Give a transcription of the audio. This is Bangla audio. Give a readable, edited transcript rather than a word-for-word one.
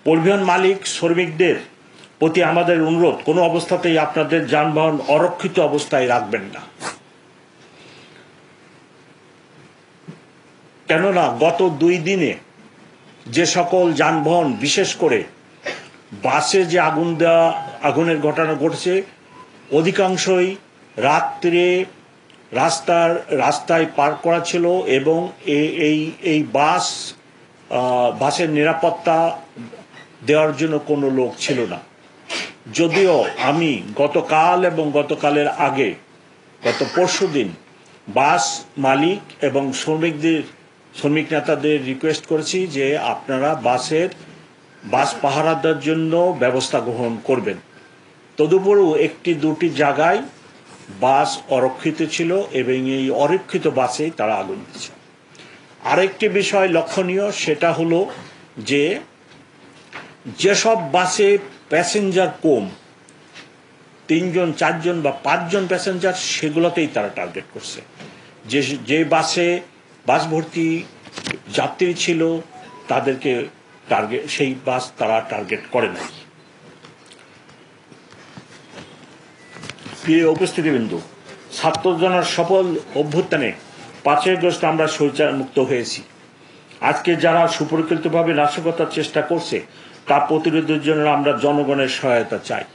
পরিবহন মালিক শ্রমিকদের প্রতি আমাদের অনুরোধ, কোনো অবস্থাতেই আপনাদের যানবাহন অরক্ষিত অবস্থায় রাখবেন না। কেননা গত 2 দিনে যে সকল যানবাহন, বিশেষ করে বাসে যে আগুনের ঘটনা ঘটেছে, অধিকাংশই রাত্রে রাস্তায় পার্ক করা ছিল এবং এই বাসের নিরাপত্তা দেওয়ার জন্য কোনো লোক ছিল না। যদিও আমি গতকাল এবং গতকালের আগে গত পরশুদিন বাস মালিক এবং শ্রমিক নেতাদের রিকোয়েস্ট করেছি যে আপনারা বাস পাহারা দেওয়ার জন্য ব্যবস্থা গ্রহণ করবেন। তদুপরিও 1-2টি জায়গায় বাস অরক্ষিত ছিল এবং এই অরক্ষিত বাসে তারা আগুন দিয়েছে। আরেকটি বিষয় লক্ষণীয়, সেটা হলো যে যেসব বাসে প্যাসেঞ্জার কম, 3জন 4জন বা 5জন প্যাসেঞ্জার, সেগুলোতেই তারা টার্গেট করছে। যে বাস ভর্তি যাত্রী ছিল তাদেরকে সেই বাস তারা টার্গেট করে নাই। প্রিয় উপস্থিতিবৃন্দ, ছাত্রজনের সফল অভ্যুত্থানে 5 আগস্ট আমরা স্বৈরাচার মুক্ত হয়েছি। আজকে যারা সুপরিকল্পিতভাবে নাশকতার চেষ্টা করছে তা প্রতিরোধের জন্য আমরা জনগণের সহায়তা চাই।